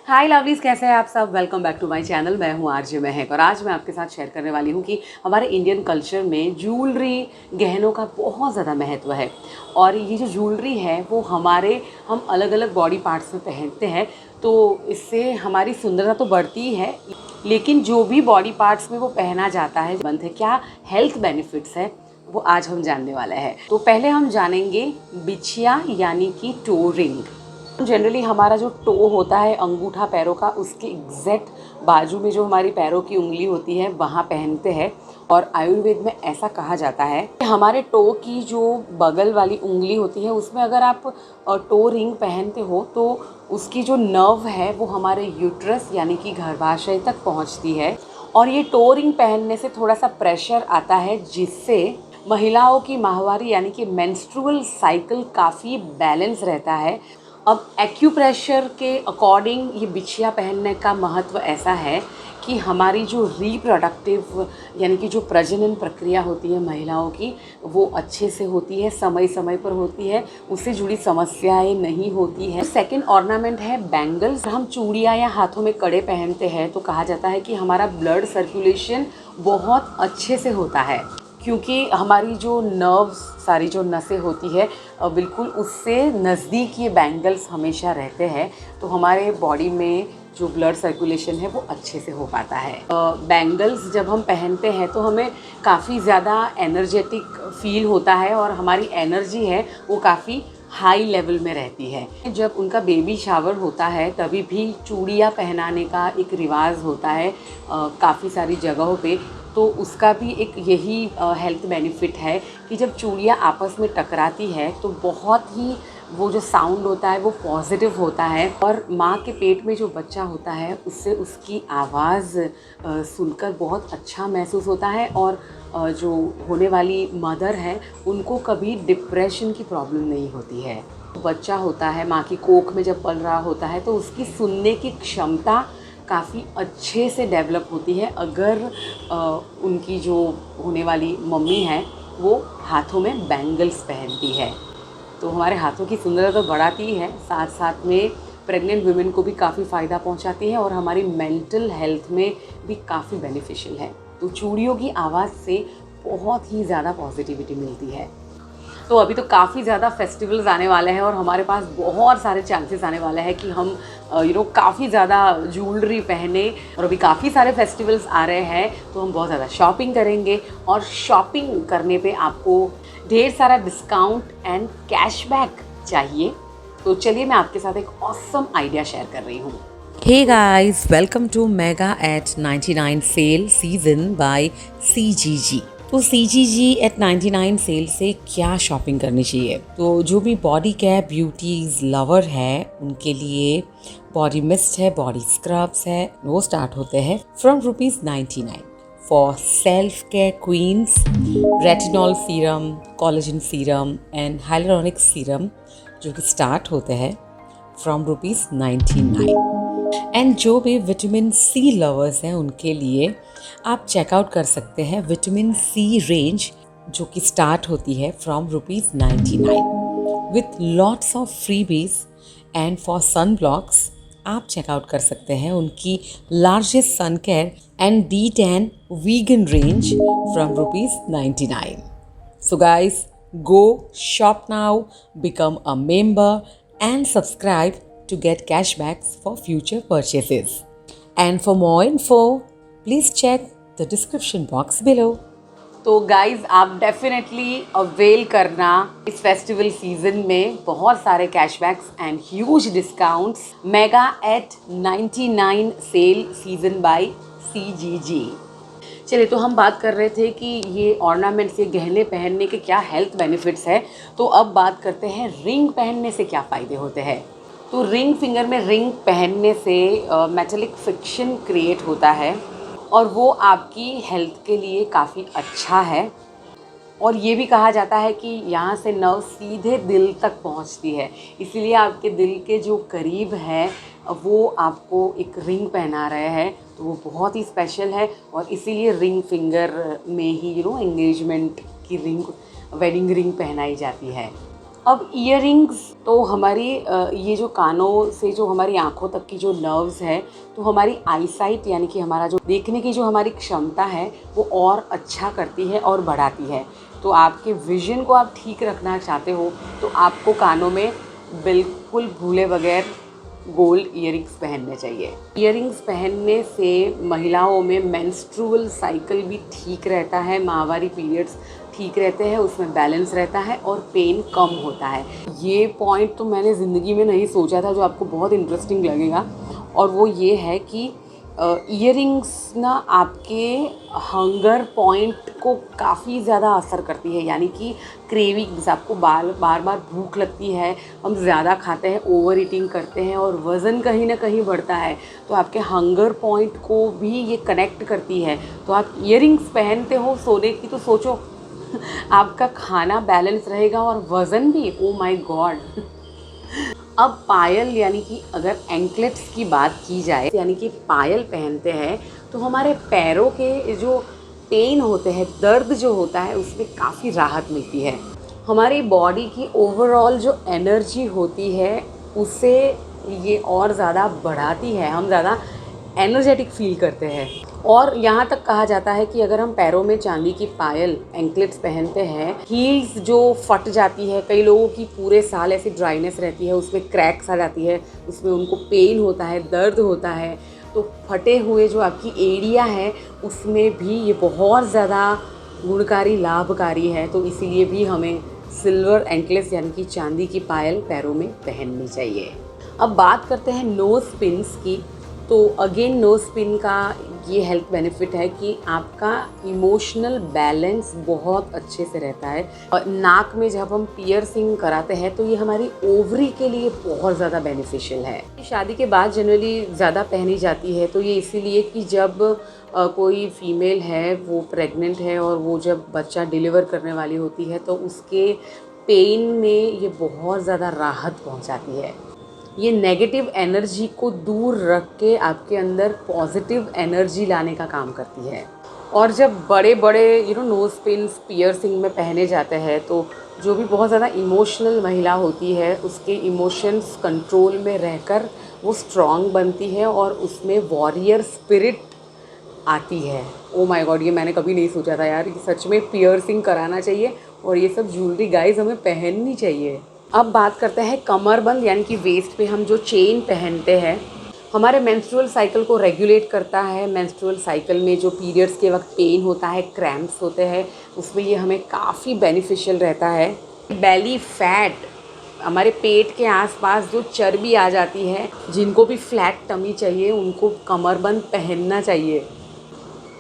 हाय lovelies, कैसे हैं आप सब। Welcome back to my channel. मैं हूं आरजे महक और आज मैं आपके साथ शेयर करने वाली हूं कि हमारे इंडियन कल्चर में ज्वेलरी, गहनों का बहुत ज़्यादा महत्व है। और ये जो ज्वेलरी है वो हम अलग अलग बॉडी पार्ट्स में पहनते हैं, तो इससे हमारी सुंदरता तो बढ़ती ही है, लेकिन जो भी बॉडी पार्ट्स में वो पहना जाता है बंद है, क्या हेल्थ बेनिफिट्स है, वो आज हम जानने वाले हैं। तो पहले हम जानेंगे बिछिया यानी कि टो रिंग। जनरली हमारा जो टो होता है अंगूठा पैरों का, उसके एग्जैक्ट बाजू में जो हमारी पैरों की उंगली होती है वहाँ पहनते हैं। और आयुर्वेद में ऐसा कहा जाता है कि हमारे टो की जो बगल वाली उंगली होती है उसमें अगर आप टो रिंग पहनते हो तो उसकी जो नर्व है वो हमारे यूट्रस यानी कि गर्भाशय तक पहुँचती है। और ये टो रिंग पहनने से थोड़ा सा प्रेशर आता है, जिससे महिलाओं की माहवारी यानी कि मेंस्ट्रुअल साइकिल काफ़ी बैलेंस रहता है। अब एक्यूप्रेशर के अकॉर्डिंग ये बिछिया पहनने का महत्व ऐसा है कि हमारी जो रिप्रोडक्टिव यानी कि जो प्रजनन प्रक्रिया होती है महिलाओं की, वो अच्छे से होती है, समय समय पर होती है, उससे जुड़ी समस्याएं नहीं होती है। सेकंड ऑर्नामेंट है बैंगल्स। हम चूड़ियाँ या हाथों में कड़े पहनते हैं तो कहा जाता है कि हमारा ब्लड सर्कुलेशन बहुत अच्छे से होता है, क्योंकि हमारी जो नर्व्स, सारी जो नसें होती है बिल्कुल उससे नज़दीक ये बैंगल्स हमेशा रहते हैं, तो हमारे बॉडी में जो ब्लड सर्कुलेशन है वो अच्छे से हो पाता है। बैंगल्स जब हम पहनते हैं तो हमें काफ़ी ज़्यादा एनर्जेटिक फील होता है और हमारी एनर्जी है वो काफ़ी हाई लेवल में रहती है। जब उनका बेबी शावर होता है तभी भी चूड़ियाँ पहनाने का एक रिवाज होता है काफ़ी सारी जगहों पे, तो उसका भी एक यही हेल्थ बेनिफिट है कि जब चूड़ियाँ आपस में टकराती है तो बहुत ही वो जो साउंड होता है वो पॉजिटिव होता है। और माँ के पेट में जो बच्चा होता है उससे उसकी आवाज़ सुनकर बहुत अच्छा महसूस होता है। और जो होने वाली मदर है उनको कभी डिप्रेशन की प्रॉब्लम नहीं होती है। बच्चा होता है माँ की कोख में जब पल रहा होता है तो उसकी सुनने की क्षमता काफ़ी अच्छे से डेवलप होती है अगर उनकी जो होने वाली मम्मी है वो हाथों में बैंगल्स पहनती है। तो हमारे हाथों की सुंदरता तो बढ़ाती ही है, साथ साथ में प्रेग्नेंट वुमेन को भी काफ़ी फ़ायदा पहुंचाती है और हमारी मेंटल हेल्थ में भी काफ़ी बेनिफिशियल है। तो चूड़ियों की आवाज़ से बहुत ही ज़्यादा पॉजिटिविटी मिलती है। तो अभी तो काफ़ी ज़्यादा फेस्टिवल्स आने वाले हैं और हमारे पास बहुत सारे चांसेस आने वाले हैं कि हम काफ़ी ज़्यादा ज्वेलरी पहने। और अभी काफ़ी सारे फेस्टिवल्स आ रहे हैं तो हम बहुत ज़्यादा शॉपिंग करेंगे और शॉपिंग करने पे आपको ढेर सारा डिस्काउंट एंड कैशबैक चाहिए। तो चलिए मैं आपके साथ एक ऑसम आइडिया शेयर कर रही हूँ। Hey guys, welcome to Mega at 99 Sale Season by CGG। तो CGG at 99 सेल से क्या शॉपिंग करनी चाहिए? तो जो भी बॉडी केयर ब्यूटीज लवर है उनके लिए बॉडी मिस्ट है, बॉडी स्क्रब्स है, वो स्टार्ट होते हैं from ₹99। For self care queens, retinol serum, collagen serum and hyaluronic serum जो कि स्टार्ट होते हैं फ्रॉम ₹99। एंड जो भी विटामिन सी लवर्स हैं उनके लिए आप चेकआउट कर सकते हैं विटामिन सी रेंज जो कि स्टार्ट होती है from ₹99 with lots of freebies. And for sun blocks आप चेकआउट कर सकते हैं उनकी largest sun care and D10 vegan range from ₹99। So guys, go shop now, become a member and subscribe to get cashbacks for future purchases. And for more info, please check the description box below. तो guys आप definitely avail करना इस festival season में बहुत सारे cashbacks and huge discounts mega at 99 sale season by CGG। चलिए, तो हम बात कर रहे थे कि ये ऑर्नामेंट्स, ये गहने पहनने के क्या हेल्थ बेनिफिट्स है। तो अब बात करते हैं रिंग पहनने से क्या फ़ायदे होते हैं। तो रिंग फिंगर में रिंग पहनने से मेटालिक फ्रिक्शन क्रिएट होता है और वो आपकी हेल्थ के लिए काफ़ी अच्छा है। और ये भी कहा जाता है कि यहाँ से नर्व सीधे दिल तक पहुँचती है, इसीलिए आपके दिल के जो करीब है वो आपको एक रिंग पहना रहे हैं, तो वो बहुत ही स्पेशल है। और इसीलिए रिंग फिंगर में ही एंगेजमेंट की रिंग, वेडिंग रिंग पहनाई जाती है। अब ईयरिंग्स तो हमारी ये जो कानों से जो हमारी आँखों तक की जो नर्व्स है, तो हमारी आईसाइट यानी कि हमारा जो देखने की जो हमारी क्षमता है वो और अच्छा करती है और बढ़ाती है। तो आपके विज़न को आप ठीक रखना चाहते हो तो आपको कानों में बिल्कुल भूले बगैर गोल्ड ईयरिंग्स पहनने चाहिए। ईयरिंग्स पहनने से महिलाओं में मेंस्ट्रुअल साइकिल भी ठीक रहता है, माहवारी पीरियड्स ठीक रहते हैं, उसमें बैलेंस रहता है और पेन कम होता है। ये पॉइंट तो मैंने ज़िंदगी में नहीं सोचा था, जो आपको बहुत इंटरेस्टिंग लगेगा, और वो ये है कि ईयरिंग्स ना आपके हंगर पॉइंट को काफ़ी ज़्यादा असर करती है। यानी कि क्रेविंग्स, आपको बार बार भूख लगती है, हम ज़्यादा खाते हैं, ओवर ईटिंग करते हैं और वज़न कहीं ना कहीं बढ़ता है, तो आपके हंगर पॉइंट को भी ये कनेक्ट करती है। तो आप ईयरिंग्स पहनते हो सोने की, तो सोचो आपका खाना बैलेंस रहेगा और वज़न भी, ओ माय गॉड। अब पायल यानी कि अगर एंकलेट्स की बात की जाए, यानी कि पायल पहनते हैं, तो हमारे पैरों के जो पेन होते हैं, दर्द जो होता है, उसमें काफ़ी राहत मिलती है। हमारी बॉडी की ओवरऑल जो एनर्जी होती है उसे ये और ज़्यादा बढ़ाती है, हम ज़्यादा एनर्जेटिक फील करते हैं। और यहाँ तक कहा जाता है कि अगर हम पैरों में चांदी की पायल, एंकलेट्स पहनते हैं, हील्स जो फट जाती है, कई लोगों की पूरे साल ऐसी ड्राइनेस रहती है, उसमें क्रैक्स आ जाती है, उसमें उनको पेन होता है, दर्द होता है, तो फटे हुए जो आपकी एड़ियाँ है उसमें भी ये बहुत ज़्यादा गुणकारी, लाभकारी है। तो इसीलिए भी हमें सिल्वर एंकलेट्स यानी कि चांदी की पायल पैरों में पहननी चाहिए। अब बात करते हैं नोज़ पिन्स की। तो अगेन नोज़ पिन का ये हेल्थ बेनिफिट है कि आपका इमोशनल बैलेंस बहुत अच्छे से रहता है। और नाक में जब हम पियर्सिंग कराते हैं तो ये हमारी ओवरी के लिए बहुत ज़्यादा बेनिफिशियल है। शादी के बाद जनरली ज़्यादा पहनी जाती है, तो ये इसीलिए कि जब कोई फीमेल है, वो प्रेग्नेंट है और वो जब बच्चा डिलीवर करने वाली होती है तो उसके पेन में ये बहुत ज़्यादा राहत पहुंचाती है। ये नेगेटिव एनर्जी को दूर रख के आपके अंदर पॉजिटिव एनर्जी लाने का काम करती है। और जब बड़े बड़े नोज़ पिन्स पियर्सिंग में पहने जाते हैं, तो जो भी बहुत ज़्यादा इमोशनल महिला होती है उसके इमोशंस कंट्रोल में रहकर वो स्ट्रॉन्ग बनती है और उसमें वॉरियर स्पिरिट आती है। ओ माय गॉड, ये मैंने कभी नहीं सोचा था यार कि सच में पियर्सिंग कराना चाहिए और ये सब ज्वेलरी गाइस हमें पहननी चाहिए। अब बात करते हैं कमरबंद, यानी कि वेस्ट पे हम जो चेन पहनते हैं, हमारे मेंस्ट्रुअल साइकिल को रेगुलेट करता है। मेंस्ट्रुअल साइकिल में जो पीरियड्स के वक्त पेन होता है, क्रैम्प्स होते हैं, उसमें ये हमें काफ़ी बेनिफिशियल रहता है। बेली फैट, हमारे पेट के आसपास जो चर्बी आ जाती है, जिनको भी फ्लैट टमी चाहिए उनको कमरबंद पहनना चाहिए।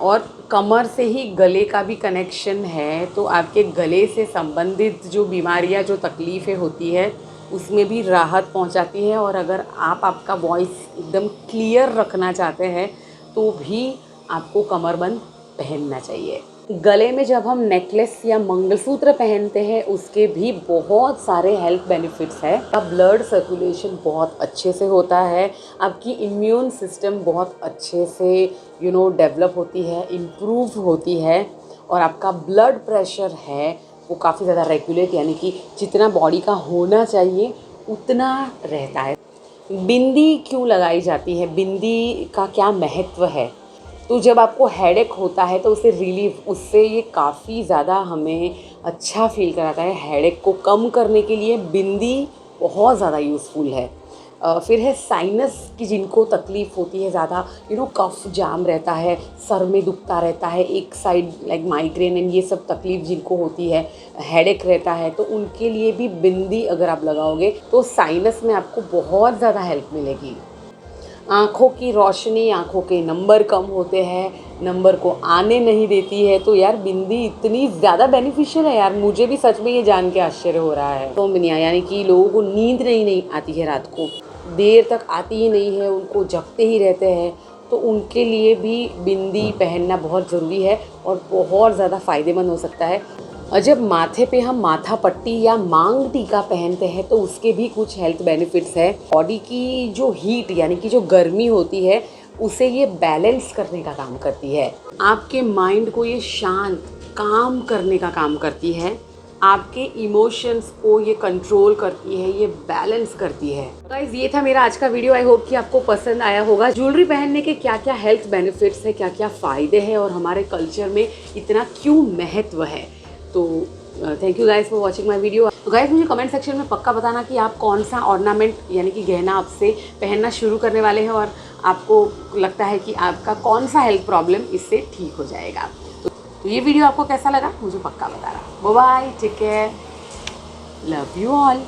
और कमर से ही गले का भी कनेक्शन है, तो आपके गले से संबंधित जो बीमारियां, जो तकलीफ़ें होती है, उसमें भी राहत पहुंचाती है। और अगर आप आपका वॉइस एकदम क्लियर रखना चाहते हैं तो भी आपको कमरबंद पहनना चाहिए। गले में जब हम नेकलेस या मंगलसूत्र पहनते हैं उसके भी बहुत सारे हेल्थ बेनिफिट्स हैं। आपका ब्लड सर्कुलेशन बहुत अच्छे से होता है, आपकी इम्यून सिस्टम बहुत अच्छे से डेवलप होती है, इम्प्रूव होती है, और आपका ब्लड प्रेशर है वो काफ़ी ज़्यादा रेगुलेट, यानी कि जितना बॉडी का होना चाहिए उतना रहता है। बिंदी क्यों लगाई जाती है, बिंदी का क्या महत्व है? तो जब आपको हेडेक होता है तो उसे रिलीफ, उससे ये काफ़ी ज़्यादा हमें अच्छा फील कराता है। हेडेक को कम करने के लिए बिंदी बहुत ज़्यादा यूज़फुल है। फिर है साइनस की, जिनको तकलीफ़ होती है ज़्यादा, कफ जाम रहता है, सर में दुखता रहता है, एक साइड लाइक माइग्रेन एंड ये सब तकलीफ़ जिनको होती है, हेडेक रहता है, तो उनके लिए भी बिंदी अगर आप लगाओगे तो साइनस में आपको बहुत ज़्यादा हेल्प मिलेगी। आँखों की रोशनी, आँखों के नंबर कम होते हैं, नंबर को आने नहीं देती है, तो यार बिंदी इतनी ज़्यादा बेनिफिशियल है यार, मुझे भी सच में ये जान के आश्चर्य हो रहा है। तो बिनिया यानी कि लोगों को नींद नहीं आती है, रात को देर तक आती ही नहीं है, उनको जगते ही रहते हैं, तो उनके लिए भी बिंदी पहनना बहुत ज़रूरी है और बहुत ज़्यादा फ़ायदेमंद हो सकता है। और जब माथे पे हम माथा पट्टी या मांग टीका पहनते हैं तो उसके भी कुछ हेल्थ बेनिफिट्स है। बॉडी की जो हीट यानी कि जो गर्मी होती है उसे ये बैलेंस करने का काम करती है। आपके माइंड को ये शांत, काम करने का काम करती है। आपके इमोशंस को ये कंट्रोल करती है, ये बैलेंस करती है। गाइस, ये था मेरा आज का वीडियो। आई होप कि आपको पसंद आया होगा। ज्वेलरी पहनने के क्या क्या हेल्थ बेनिफिट्स है, क्या क्या फ़ायदे हैं और हमारे कल्चर में इतना क्यों महत्व है। तो thank you guys for watching my video. तो गाइस, मुझे कमेंट सेक्शन में पक्का बताना कि आप कौन सा ऑर्नामेंट यानी कि गहना आपसे पहनना शुरू करने वाले हैं और आपको लगता है कि आपका कौन सा हेल्थ प्रॉब्लम इससे ठीक हो जाएगा। तो ये वीडियो आपको कैसा लगा मुझे पक्का बताना। Bye bye, take care, love you all.